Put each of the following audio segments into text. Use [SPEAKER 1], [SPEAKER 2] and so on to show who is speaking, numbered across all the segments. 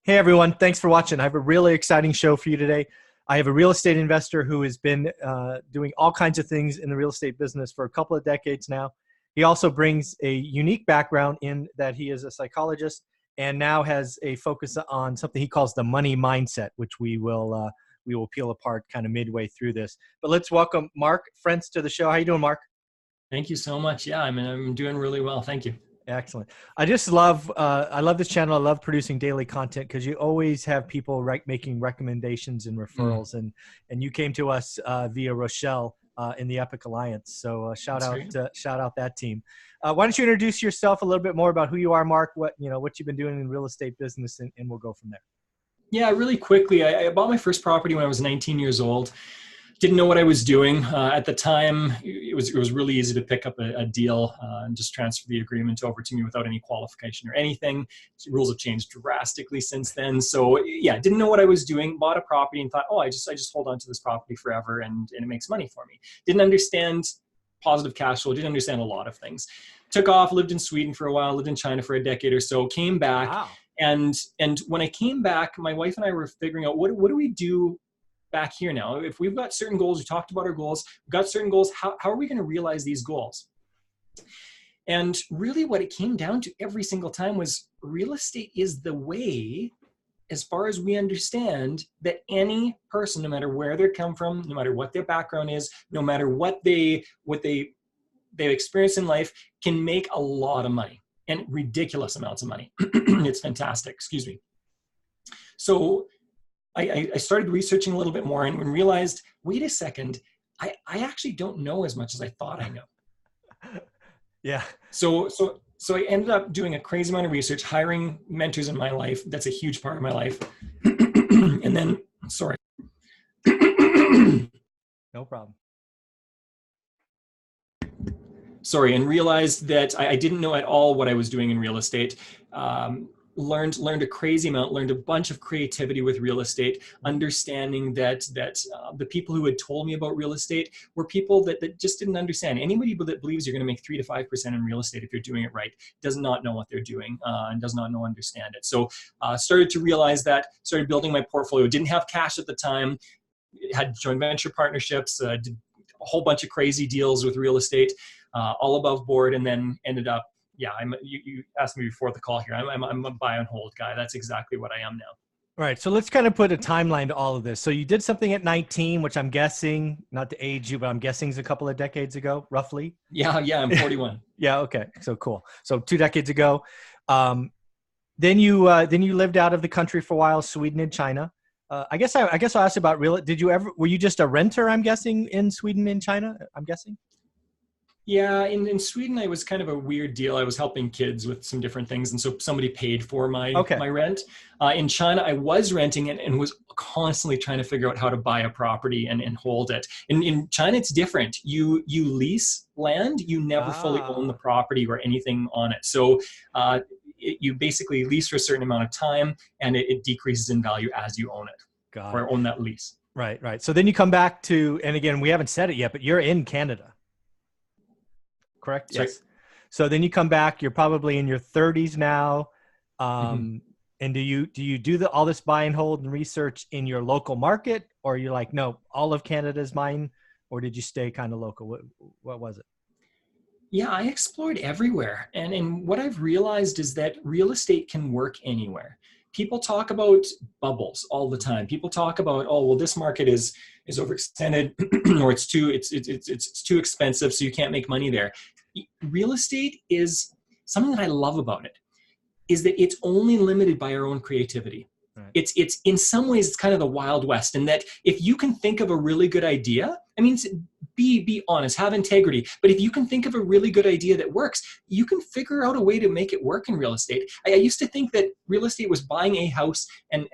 [SPEAKER 1] Hey everyone, thanks for watching. I have a really exciting show for you today. I have a real estate investor who has been doing all kinds of things in the real estate business for a couple of decades now. He also brings a unique background in that he is a psychologist and now has a focus on something he calls the money mindset, which we will peel apart kind of midway through this. But let's welcome Mark Frentz to the show. How you doing, Mark?
[SPEAKER 2] Thank you so much. Yeah, I'm doing really well. Thank you.
[SPEAKER 1] Excellent. I just love, I love this channel. I love producing daily content because you always have people making recommendations and referrals. And you came to us via Rochelle in the Epic Alliance. So shout out that team. Why don't you introduce yourself a little bit more about who you are, Mark, what you've been doing in real estate business, and we'll go from there.
[SPEAKER 2] Yeah, really quickly. I bought my first property when I was 19 years old. Didn't know what I was doing. At the time, it was really easy to pick up a deal and just transfer the agreement over to me without any qualification or anything. Rules have changed drastically since then. So yeah, didn't know what I was doing. Bought a property and thought, oh, I just hold on to this property forever and it makes money for me. Didn't understand positive cash flow. Didn't understand a lot of things. Took off, lived in Sweden for a while, lived in China for a decade or so, came back.
[SPEAKER 1] Wow.
[SPEAKER 2] And when I came back, my wife and I were figuring out what do we do back here now? If we've got certain goals, we talked about our goals, we've got certain goals, how are we going to realize these goals? And really what it came down to every single time was real estate is the way, as far as we understand, that any person, no matter where they come from, no matter what their background is, no matter what they've experienced in life, can make a lot of money and ridiculous amounts of money. It's fantastic, excuse me. So I started researching a little bit more and realized, wait a second, I actually don't know as much as I thought I know.
[SPEAKER 1] Yeah.
[SPEAKER 2] So I ended up doing a crazy amount of research, hiring mentors in my life. That's a huge part of my life. And then, sorry.
[SPEAKER 1] No problem.
[SPEAKER 2] Sorry, and realized that I didn't know at all what I was doing in real estate. Learned a crazy amount, learned a bunch of creativity with real estate, understanding that the people who had told me about real estate were people that just didn't understand. Anybody that believes you're going to make 3 to 5% in real estate if you're doing it right does not know what they're doing and does not understand it. So started to realize that, started building my portfolio. Didn't have cash at the time, had joint venture partnerships, did a whole bunch of crazy deals with real estate, all above board, and then ended up, yeah, you asked me before the call here. I'm a buy and hold guy. That's exactly what I am now.
[SPEAKER 1] All right. So let's kind of put a timeline to all of this. So you did something at 19, which I'm guessing, not to age you, but I'm guessing is a couple of decades ago, roughly.
[SPEAKER 2] Yeah. I'm 41.
[SPEAKER 1] Yeah. Okay. So cool. So 2 decades ago. Then you lived out of the country for a while, Sweden and China. I guess I'll ask about were you just a renter, I'm guessing, in Sweden and China, I'm guessing?
[SPEAKER 2] Yeah, in Sweden, I was kind of a weird deal. I was helping kids with some different things, and so somebody paid for my rent. In China, I was renting it and was constantly trying to figure out how to buy a property and hold it. In China, it's different. You lease land, you never fully own the property or anything on it. So you basically lease for a certain amount of time, and it decreases in value as you own it or own that lease.
[SPEAKER 1] Right. So then you come back to, and again, we haven't said it yet, but you're in Canada. Correct?
[SPEAKER 2] Yes.
[SPEAKER 1] Right. So then you come back, you're probably in your 30s now. And do you do all this buy and hold and research in your local market, or you're like, no, all of Canada is mine, or did you stay kind of local? What was it?
[SPEAKER 2] Yeah, I explored everywhere. And what I've realized is that real estate can work anywhere. People talk about bubbles all the time. People talk about, oh, well, this market is overextended or it's too expensive, so you can't make money there. Real estate is something that I love about it, is that it's only limited by our own creativity. Right. It's in some ways, it's kind of the Wild West, in that if you can think of a really good idea, I mean, be honest, have integrity. But if you can think of a really good idea that works, you can figure out a way to make it work in real estate. I used to think that real estate was buying a house and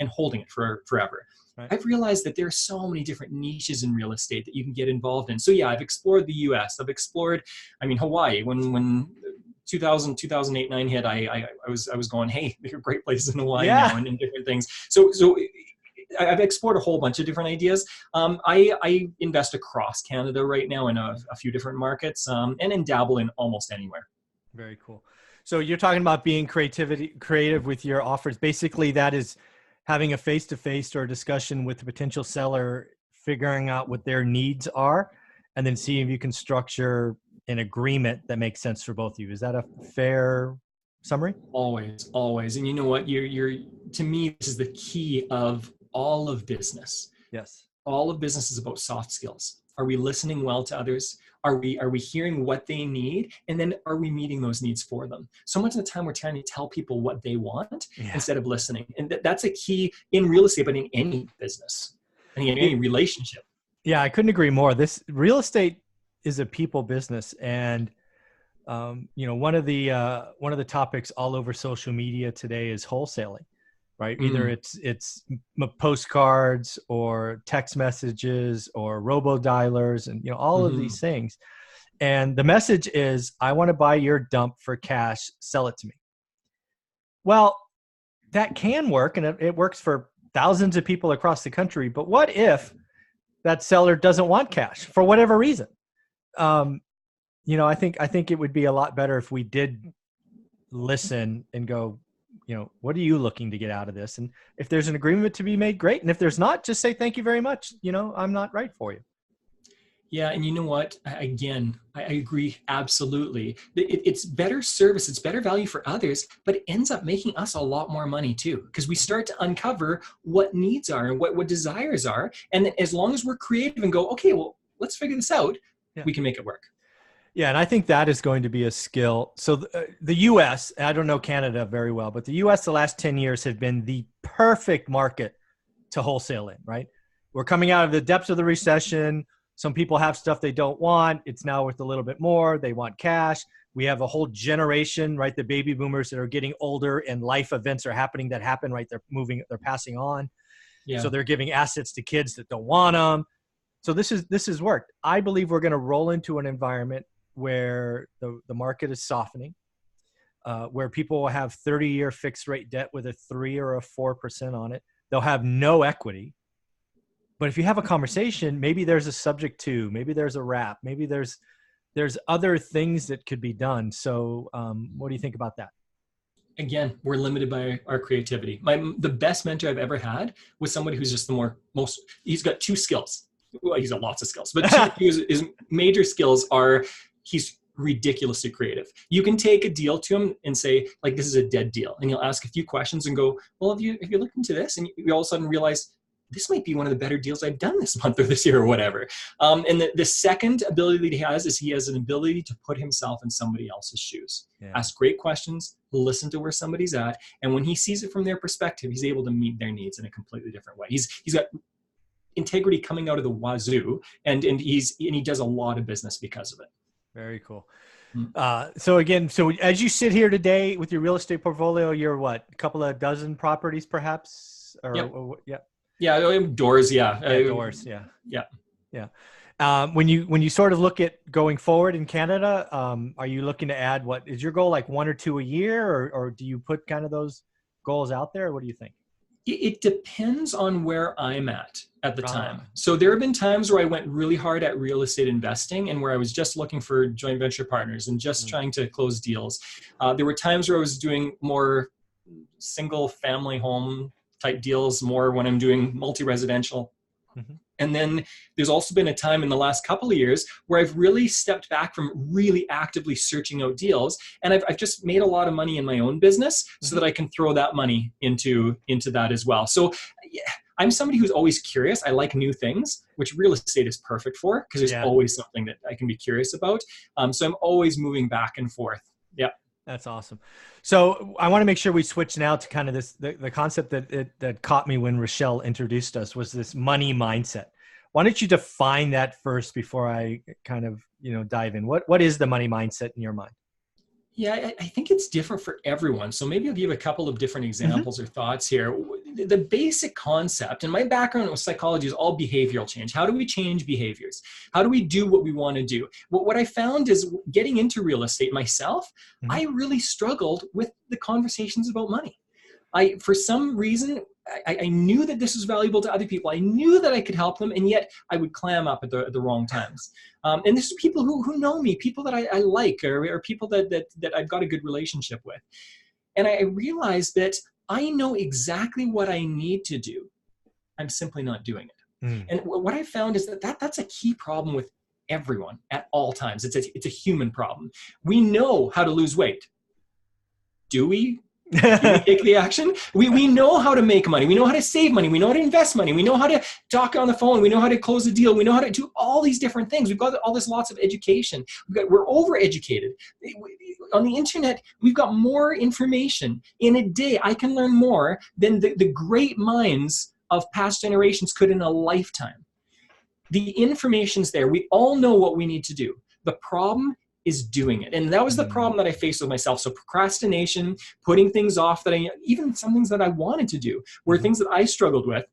[SPEAKER 2] holding it forever. Right. I've realized that there are so many different niches in real estate that you can get involved in. So yeah, I've explored the US. I've explored, Hawaii. When 2008, 9 hit, I was going, hey, there are great places in Hawaii now and different things. So I've explored a whole bunch of different ideas. I invest across Canada right now in a few different markets and dabble in almost anywhere.
[SPEAKER 1] Very cool. So you're talking about being creative with your offers. Basically, that is having a face-to-face or a discussion with the potential seller, figuring out what their needs are, and then seeing if you can structure an agreement that makes sense for both of you. Is that a fair summary?
[SPEAKER 2] Always, always. And you know what? You're to me, this is the key of all of business.
[SPEAKER 1] Yes.
[SPEAKER 2] All of business is about soft skills. Are we listening well to others? Are we hearing what they need? And then are we meeting those needs for them? So much of the time we're trying to tell people what they want instead of listening. And that's a key in real estate, but in any business, in any relationship.
[SPEAKER 1] Yeah, I couldn't agree more. This real estate is a people business. And one of the topics all over social media today is wholesaling, right? Either it's postcards or text messages or robo-dialers and all of these things. And the message is, I want to buy your dump for cash, sell it to me. Well, that can work, and it works for thousands of people across the country. But what if that seller doesn't want cash for whatever reason? I think it would be a lot better if we did listen and go, what are you looking to get out of this? And if there's an agreement to be made, great. And if there's not, just say, thank you very much. I'm not right for you.
[SPEAKER 2] Yeah. And you know what? Again, I agree. Absolutely. It's better service. It's better value for others, but it ends up making us a lot more money too, because we start to uncover what needs are and what desires are. And then as long as we're creative and go, okay, well, let's figure this out, we can make it work.
[SPEAKER 1] Yeah, and I think that is going to be a skill. So the U.S., I don't know Canada very well, but the U.S. the last 10 years have been the perfect market to wholesale in, right? We're coming out of the depths of the recession. Some people have stuff they don't want. It's now worth a little bit more. They want cash. We have a whole generation, right? The baby boomers that are getting older and life events are happening that happen, right? They're passing on. Yeah. So they're giving assets to kids that don't want them. So this has worked. I believe we're going to roll into an environment where the market is softening, where people will have 30-year fixed rate debt with a 3 or a 4% on it. They'll have no equity. But if you have a conversation, maybe there's a subject to, maybe there's a wrap, maybe there's other things that could be done. So what do you think about that?
[SPEAKER 2] Again, we're limited by our creativity. The best mentor I've ever had was somebody who's just he's got 2 skills. Well, he's got lots of skills, but 2 his major skills are, he's ridiculously creative. You can take a deal to him and say, like, this is a dead deal. And he'll ask a few questions and go, well, have you looked into this? And you all of a sudden realize, this might be one of the better deals I've done this month or this year or whatever. And the second ability that he has an ability to put himself in somebody else's shoes. Yeah. Ask great questions, listen to where somebody's at. And when he sees it from their perspective, he's able to meet their needs in a completely different way. He's got integrity coming out of the wazoo, and he does a lot of business because of it.
[SPEAKER 1] Very cool. So as you sit here today with your real estate portfolio, you're what, a couple of dozen properties perhaps?
[SPEAKER 2] Yeah, doors. Yeah.
[SPEAKER 1] Doors. Yeah. When you sort of look at going forward in Canada, are you looking to add, what is your goal, like 1 or 2 a year, or do you put kind of those goals out there? What do you think?
[SPEAKER 2] It depends on where I'm at the time. So there have been times where I went really hard at real estate investing and where I was just looking for joint venture partners and just trying to close deals. There were times where I was doing more single family home type deals, more when I'm doing multi-residential. Mm-hmm. And then there's also been a time in the last couple of years where I've really stepped back from really actively searching out deals. And I've just made a lot of money in my own business so that I can throw that money into that as well. So yeah, I'm somebody who's always curious. I like new things, which real estate is perfect for, because there's always something that I can be curious about. So I'm always moving back and forth. Yeah.
[SPEAKER 1] That's awesome. So I want to make sure we switch now to kind of this, the concept that caught me when Rochelle introduced us was this money mindset. Why don't you define that first before I kind of, dive in? What is the money mindset in your mind?
[SPEAKER 2] Yeah, I think it's different for everyone. So maybe I'll give a couple of different examples or thoughts here. The basic concept, and my background with psychology is all behavioral change. How do we change behaviors? How do we do what we want to do? What I found is getting into real estate myself, I really struggled with the conversations about money. For some reason, I knew that this was valuable to other people. I knew that I could help them, and yet I would clam up at the wrong times. And this is people who know me, people that I like, or people that I've got a good relationship with. And I realized that I know exactly what I need to do. I'm simply not doing it. And what I found is that's a key problem with everyone at all times. It's a human problem. We know how to lose weight. Do we? Do we take the action? We know how to make money. We know how to save money. We know how to invest money. We know how to talk on the phone. We know how to close a deal. We know how to do all these different things. We've got all this lots of education. We're overeducated. On the internet, we've got more information. In a day, I can learn more than the great minds of past generations could in a lifetime. The information's there. We all know what we need to do. The problem is doing it. And that was the problem that I faced with myself. So procrastination, putting things off that even some things that I wanted to do were things that I struggled with.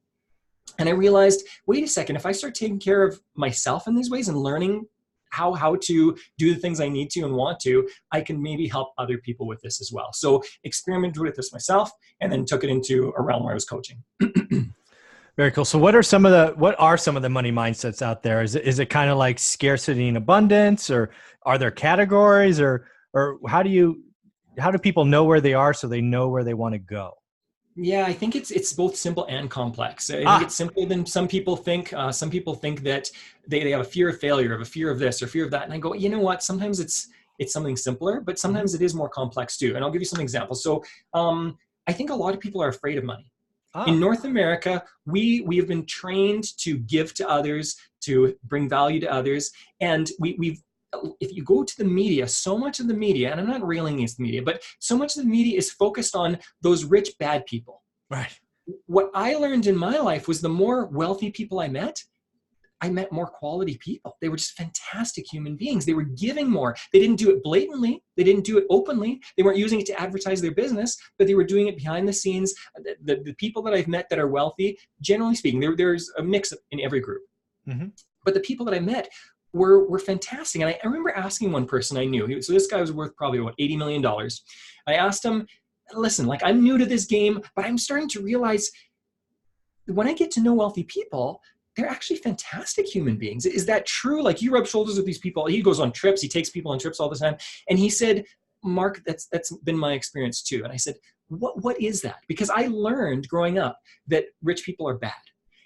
[SPEAKER 2] And I realized, wait a second, if I start taking care of myself in these ways and learning how to do the things I need to and want to, I can maybe help other people with this as well. So experimented with this myself and then took it into a realm where I was coaching.
[SPEAKER 1] Very cool. So what are some of the money mindsets out there? Is it kind of like scarcity and abundance, or are there categories, or how do people know where they are so they know where they want to go?
[SPEAKER 2] Yeah, I think it's both simple and complex. I think it's simpler than some people think. Some people think that they have a fear of failure, of a fear of this or fear of that. And I go, you know what? Sometimes it's something simpler, but sometimes it is more complex too. And I'll give you some examples. So I think a lot of people are afraid of money. In North America, we have been trained to give to others, to bring value to others. And if you go to the media, so much of the media, and I'm not railing against the media, but so much of the media is focused on those rich, bad people.
[SPEAKER 1] Right.
[SPEAKER 2] What I learned in my life was the more wealthy people I met more quality people. They were just fantastic human beings. They were giving more. They didn't do it blatantly. They didn't do it openly. They weren't using it to advertise their business, but they were doing it behind the scenes. The people that I've met that are wealthy, generally speaking, there's a mix in every group. But the people that I met were fantastic. And I remember asking one person I knew, so this guy was worth probably about $80 million. I asked him, listen, like, I'm new to this game, but I'm starting to realize when I get to know wealthy people, they're actually fantastic human beings. Is that true? Like, you rub shoulders with these people. He goes on trips. He takes people on trips all the time. And he said, Mark, that's been my experience too. And I said, what is that? Because I learned growing up that rich people are bad.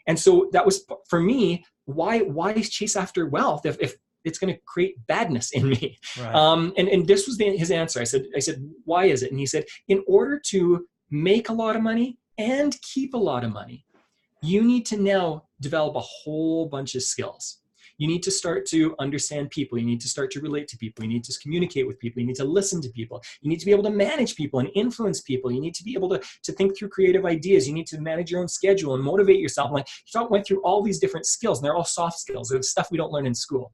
[SPEAKER 2] And so that was, for me, why chase after wealth if it's going to create badness in me? Right. And this was his answer. I said, why is it? And he said, in order to make a lot of money and keep a lot of money, you need to now develop a whole bunch of skills. You need to start to understand people. You need to start to relate to people. You need to communicate with people. You need to listen to people. You need to be able to manage people and influence people. You need to be able to think through creative ideas. You need to manage your own schedule and motivate yourself. Like, you went through all these different skills, and they're all soft skills. They're the stuff we don't learn in school.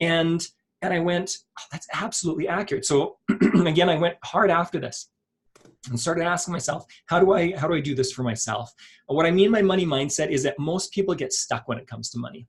[SPEAKER 2] And I went, oh, that's absolutely accurate. So again, I went hard after this and started asking myself, how do I do this for myself? What I mean by money mindset is that most people get stuck when it comes to money.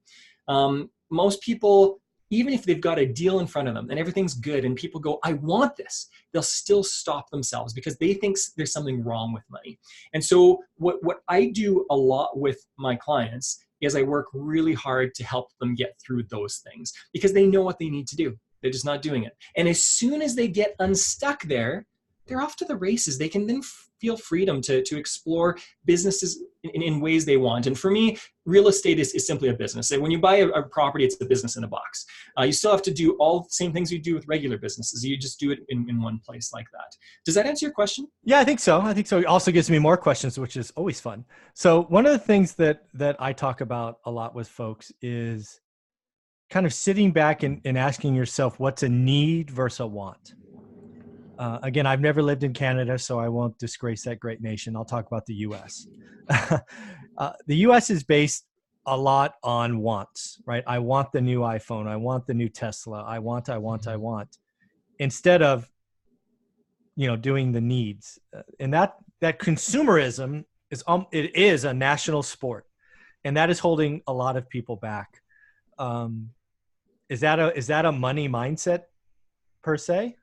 [SPEAKER 2] Most people, even if they've got a deal in front of them and everything's good and people go, I want this, they'll still stop themselves because they think there's something wrong with money. And so what I do a lot with my clients is I work really hard to help them get through those things because they know what they need to do. They're just not doing it. And as soon as they get unstuck there, they're off to the races. They can then feel freedom to explore businesses in ways they want. And for me, real estate is simply a business. When you buy a property, it's a business in a box. You still have to do all the same things you do with regular businesses. You just do it in one place like that. Does that answer your question?
[SPEAKER 1] Yeah, I think so. It also gives me more questions, which is always fun. So one of the things that I talk about a lot with folks is kind of sitting back and asking yourself, what's a need versus a want? Again, I've never lived in Canada, so I won't disgrace that great nation. I'll talk about the U.S. The U.S. is based a lot on wants, right? I want the new iPhone. I want the new Tesla. I want. Instead of, doing the needs. And that consumerism is a national sport, and that is holding a lot of people back. Is that a money mindset per se?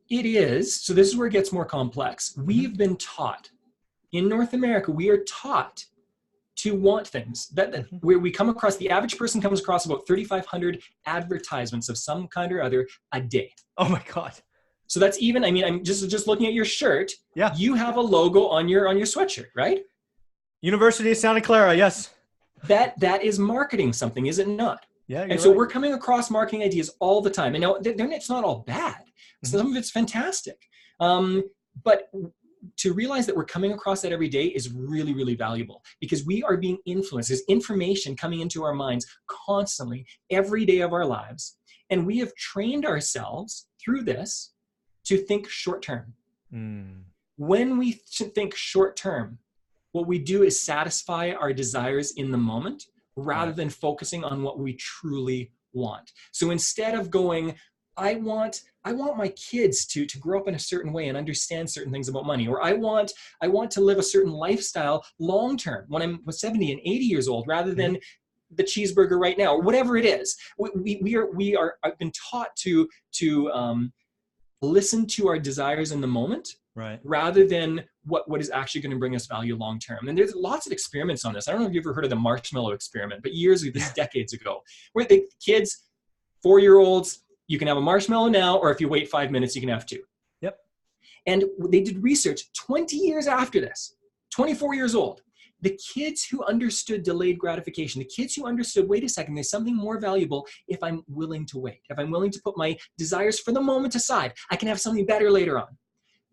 [SPEAKER 2] It is. So this is where it gets more complex. We've been taught in North America, we are taught to want things. Where we come across, the average person comes across about 3,500 advertisements of some kind or other a day.
[SPEAKER 1] Oh my God.
[SPEAKER 2] So that's even, I mean, I'm just looking at your shirt.
[SPEAKER 1] Yeah.
[SPEAKER 2] You have a logo on your sweatshirt, right?
[SPEAKER 1] University of Santa Clara. Yes.
[SPEAKER 2] That is marketing something, is it not?
[SPEAKER 1] Yeah.
[SPEAKER 2] And so we're coming across marketing ideas all the time. And now it's not all bad. Some of it's fantastic. But to realize that we're coming across that every day is really, really valuable, because we are being influenced. There's information coming into our minds constantly every day of our lives. And we have trained ourselves through this to think short term. When we think short term, what we do is satisfy our desires in the moment rather than focusing on what we truly want. So instead of going, I want my kids to grow up in a certain way and understand certain things about money, or I want to live a certain lifestyle long term when I'm 70 and 80 years old, rather than the cheeseburger right now, or whatever it is. I've been taught to listen to our desires in the moment, rather than what is actually going to bring us value long term. And there's lots of experiments on this. I don't know if you've ever heard of the marshmallow experiment, but decades ago, where the kids, 4-year-olds, you can have a marshmallow now, or if you wait 5 minutes, you can have 2.
[SPEAKER 1] Yep.
[SPEAKER 2] And they did research 20 years after this, 24 years old. The kids who understood delayed gratification, the kids who understood, wait a second, there's something more valuable if I'm willing to wait, if I'm willing to put my desires for the moment aside, I can have something better later on.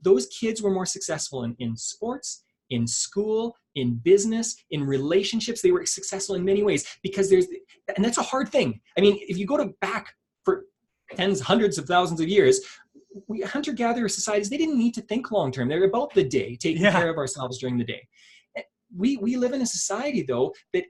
[SPEAKER 2] Those kids were more successful in sports, in school, in business, in relationships. They were successful in many ways, because and that's a hard thing. I mean, if you go back for hundreds of thousands of years, hunter-gatherer societies, they didn't need to think long-term. They're about the day, taking care of ourselves during the day. We live in a society, though, that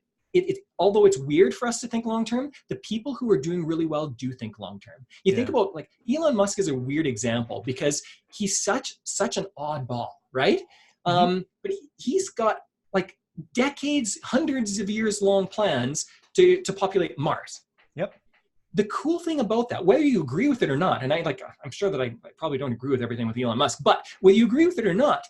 [SPEAKER 2] although it's weird for us to think long-term, the people who are doing really well do think long-term. You think about, like, Elon Musk is a weird example, because he's such an oddball, right? But he's got like decades, hundreds of years long plans to populate Mars.
[SPEAKER 1] Yep.
[SPEAKER 2] The cool thing about that, whether you agree with it or not, and I'm sure that I probably don't agree with everything with Elon Musk, but whether you agree with it or not,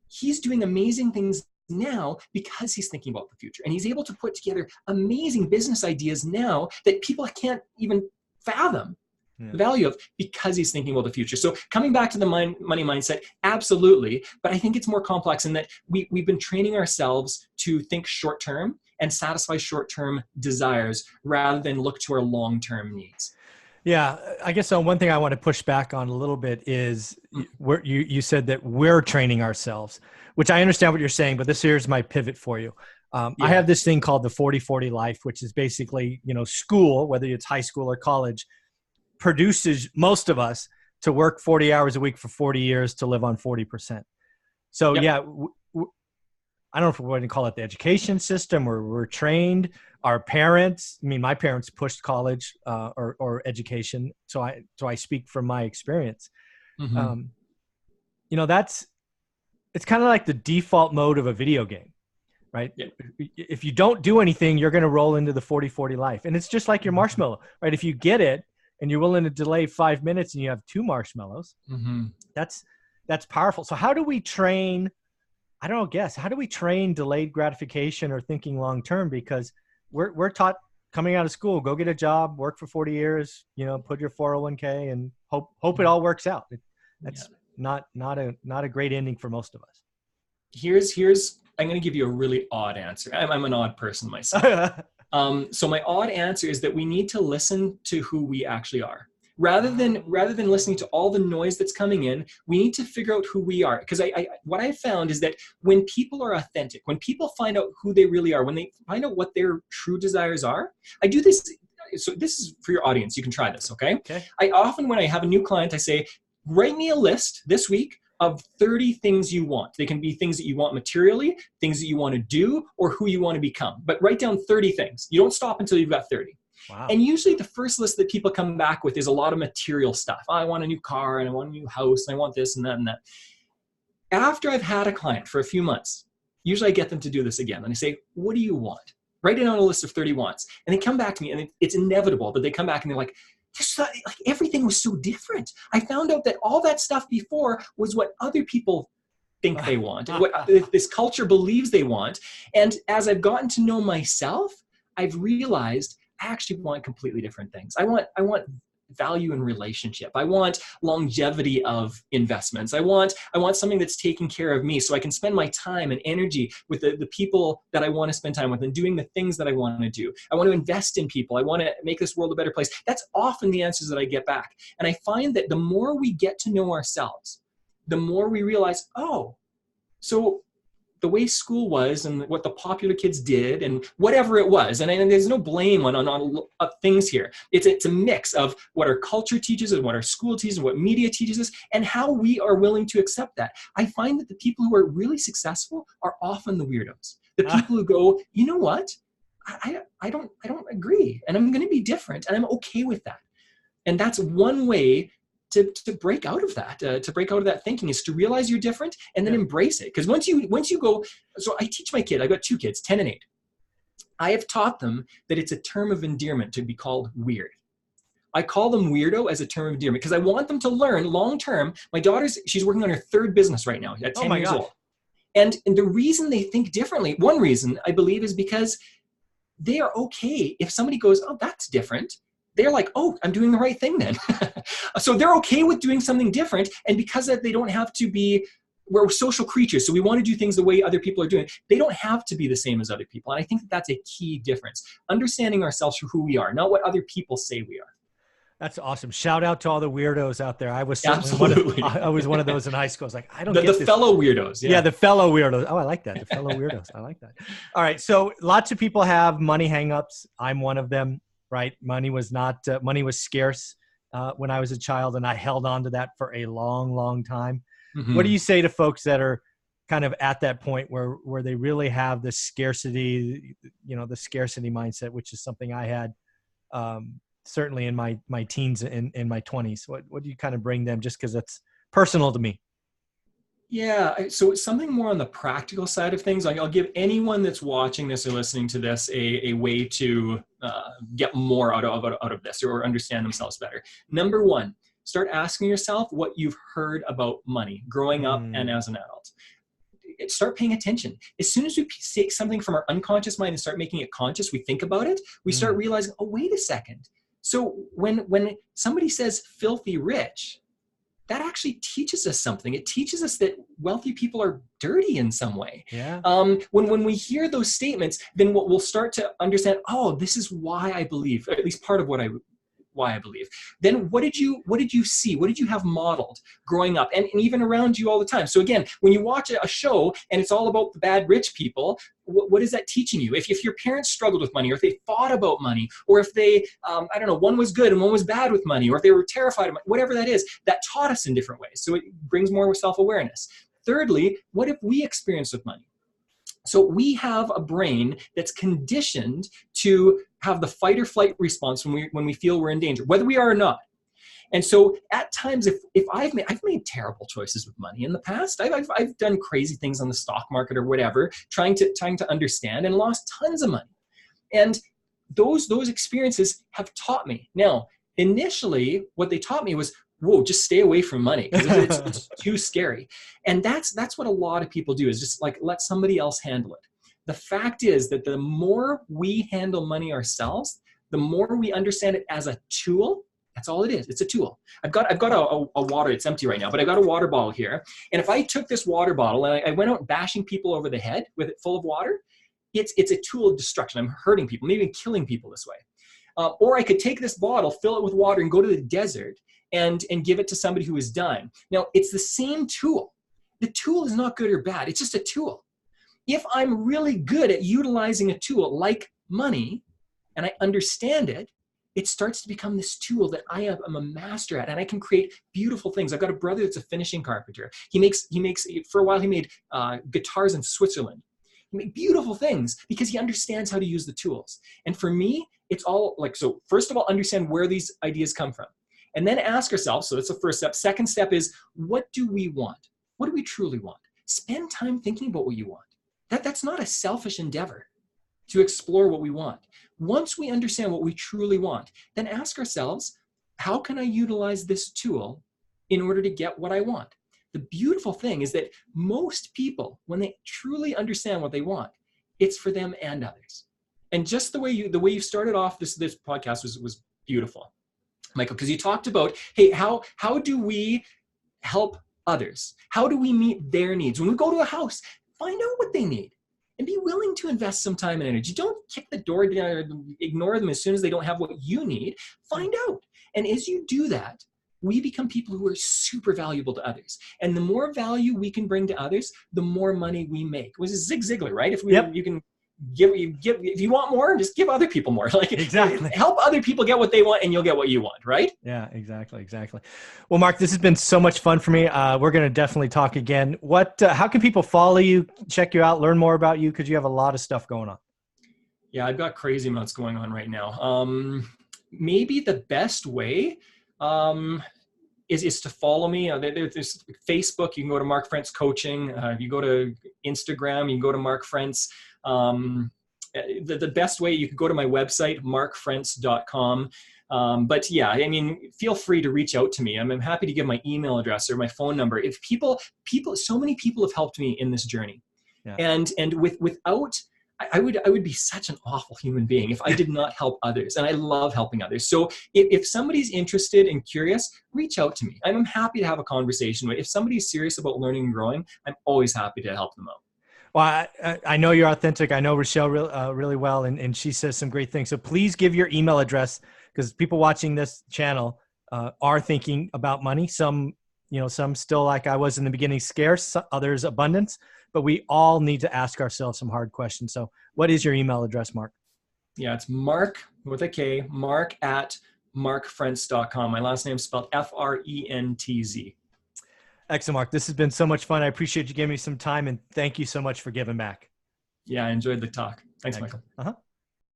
[SPEAKER 2] he's doing amazing things now because he's thinking about the future. And he's able to put together amazing business ideas now that people can't even fathom the value of, because he's thinking about the future. So coming back to the money mindset, absolutely. But I think it's more complex in that we've been training ourselves to think short term and satisfy short-term desires rather than look to our long-term needs.
[SPEAKER 1] Yeah, I guess one thing I want to push back on a little bit is you said that we're training ourselves, which I understand what you're saying, but here's my pivot for you. I have this thing called the 40-40 life, which is basically, school, whether it's high school or college, produces most of us to work 40 hours a week for 40 years to live on 40%. So I don't know if we're going to call it the education system, or we're trained. Our parents, my parents pushed college or education. So I speak from my experience. It's kind of like the default mode of a video game, right? Yeah. If you don't do anything, you're going to roll into the 40-40 life. And it's just like your marshmallow, right? If you get it and you're willing to delay 5 minutes and you have 2 marshmallows, that's powerful. So how do we train? How do we train delayed gratification or thinking long-term? Because we're taught coming out of school, go get a job, work for 40 years, put your 401k and hope it all works out. That's not a great ending for most of us.
[SPEAKER 2] Here's I'm going to give you a really odd answer. I'm an odd person myself. So my odd answer is that we need to listen to who we actually are. Rather than listening to all the noise that's coming in, we need to figure out who we are. Because what I found is that when people are authentic, when people find out who they really are, when they find out what their true desires are, I do this. So this is for your audience. You can try this, okay? I often, when I have a new client, I say, write me a list this week of 30 things you want. They can be things that you want materially, things that you want to do, or who you want to become. But write down 30 things. You don't stop until you've got 30. Wow. And usually the first list that people come back with is a lot of material stuff. I want a new car, and I want a new house, and I want this and that and that. After I've had a client for a few months, usually I get them to do this again. And I say, what do you want? Write it on a list of 30 wants. And they come back to me, and it's inevitable that they come back and they're like, everything was so different. I found out that all that stuff before was what other people think they want and what this culture believes they want. And as I've gotten to know myself, I've realized I actually want completely different things. I want value in relationship. I want longevity of investments. I want something that's taking care of me so I can spend my time and energy with the people that I want to spend time with and doing the things that I want to do. I want to invest in people. I want to make this world a better place. That's often the answers that I get back. And I find that the more we get to know ourselves, the more we realize, oh, so the way school was and what the popular kids did and whatever it was, and there's no blame on things here. It's a mix of what our culture teaches and what our school teaches and what media teaches us and how we are willing to accept that. I find that the people who are really successful are often the weirdos. The people who go, you know what? I don't agree, and I'm going to be different, and I'm okay with that. And that's one way to break out of that, to break out of that thinking, is to realize you're different and then embrace it. Because once you go, so I teach my kid, I've got 2 kids, 10 and 8. I have taught them that it's a term of endearment to be called weird. I call them weirdo as a term of endearment because I want them to learn long-term. My she's working on her 3rd business right now at 10 years old. And the reason they think differently, one reason I believe, is because they are okay if somebody goes, oh, that's different. They're like, oh, I'm doing the right thing then. So they're okay with doing something different. And because that, they don't have to be, we're social creatures, so we want to do things the way other people are doing. They don't have to be the same as other people. And I think that's a key difference. Understanding ourselves for who we are, not what other people say we are.
[SPEAKER 1] That's awesome. Shout out to all the weirdos out there. I was I was one of those in high school. I was like, I don't get this.
[SPEAKER 2] The fellow weirdos.
[SPEAKER 1] Yeah, the fellow weirdos. Oh, I like that. The fellow weirdos. I like that. All right. So lots of people have money hangups. I'm one of them. Right. Money was scarce when I was a child, and I held on to that for a long, long time. Mm-hmm. What do you say to folks that are kind of at that point where they really have the scarcity mindset, which is something I had certainly in my teens and in my 20s? What do you kind of bring them, just because that's personal to me?
[SPEAKER 2] Yeah, so something more on the practical side of things. I'll give anyone that's watching this or listening to this a way to get more out of this or understand themselves better. Number 1, start asking yourself what you've heard about money growing up and as an adult. Start paying attention. As soon as we take something from our unconscious mind and start making it conscious, we think about it, we start realizing, oh, wait a second. So when somebody says filthy rich, that actually teaches us something. It teaches us that wealthy people are dirty in some way.
[SPEAKER 1] Yeah.
[SPEAKER 2] When we hear those statements, then we'll start to understand, oh, this is why I believe, or at least part of why I believe. Then what did you see? What did you have modeled growing up and even around you all the time? So again, when you watch a show and it's all about the bad rich people, what is that teaching you? If your parents struggled with money, or if they thought about money, or if they, one was good and one was bad with money, or if they were terrified of money, whatever that is, that taught us in different ways. So it brings more self-awareness. Thirdly, what have we experienced with money? So we have a brain that's conditioned to have the fight or flight response when we feel we're in danger, whether we are or not. And so at times, if I've made terrible choices with money in the past, I've done crazy things on the stock market or whatever, trying to understand, and lost tons of money. And those experiences have taught me. Now, initially, what they taught me was, whoa, just stay away from money because it's too scary. And that's what a lot of people do, is just like let somebody else handle it. The fact is that the more we handle money ourselves, the more we understand it as a tool. That's all it is. It's a tool. I've got a water. It's empty right now, but I've got a water bottle here. And if I took this water bottle and I went out bashing people over the head with it full of water, it's a tool of destruction. I'm hurting people, maybe killing people this way. Or I could take this bottle, fill it with water, and go to the desert and give it to somebody who is dying. Now, it's the same tool. The tool is not good or bad. It's just a tool. If I'm really good at utilizing a tool like money and I understand it, it starts to become this tool that I am a master at, and I can create beautiful things. I've got a brother that's a finishing carpenter. He makes for a while, he made guitars in Switzerland. He made beautiful things because he understands how to use the tools. And for me, it's all like, so first of all, understand where these ideas come from. And then ask ourselves, so that's the first step. Second step is, what do we want? What do we truly want? Spend time thinking about what you want. That's not a selfish endeavor to explore what we want. Once we understand what we truly want, then ask ourselves, how can I utilize this tool in order to get what I want? the beautiful thing is that most people, when they truly understand what they want, it's for them and others. And just the way you started off this podcast was beautiful, Michael, because you talked about, hey, how do we help others? How do we meet their needs? When we go to a house, find out what they need and be willing to invest some time and energy. Don't kick the door down, ignore them as soon as they don't have what you need. Find out. And as you do that, we become people who are super valuable to others. And the more value we can bring to others, the more money we make. It was Zig Ziglar, right? If you can if you want more, just give other people more. Like,
[SPEAKER 1] exactly.
[SPEAKER 2] Help other people get what they want and you'll get what you want, right?
[SPEAKER 1] Yeah, exactly. Well, Mark, this has been so much fun for me. We're going to definitely talk again. How can people follow you, check you out, learn more about you? Because you have a lot of stuff going on.
[SPEAKER 2] Yeah, I've got crazy amounts going on right now. Maybe the best way is to follow me. There's Facebook. You can go to Mark Frentz Coaching. If you go to Instagram, you can go to Mark Frentz. The best way, you could go to my website, markfrentz.com. But yeah, I mean, feel free to reach out to me. I'm happy to give my email address or my phone number. If so many people have helped me in this journey. Yeah. And without, I would be such an awful human being if I did not help others. And I love helping others. So if somebody's interested and curious, reach out to me. I'm happy to have a conversation. If somebody's serious about learning and growing, I'm always happy to help them out.
[SPEAKER 1] Well, I know you're authentic. I know Rochelle really well, and she says some great things. So please give your email address, because people watching this channel are thinking about money. Some still, like I was in the beginning, scarce, others abundance. But we all need to ask ourselves some hard questions. So what is your email address, Mark?
[SPEAKER 2] Yeah, it's Mark with a K, mark@markfrentz.com. My last name is spelled Frentz.
[SPEAKER 1] Excellent, Mark. This has been so much fun. I appreciate you giving me some time, and thank you so much for giving back.
[SPEAKER 2] Yeah, I enjoyed the talk. Thanks, Michael.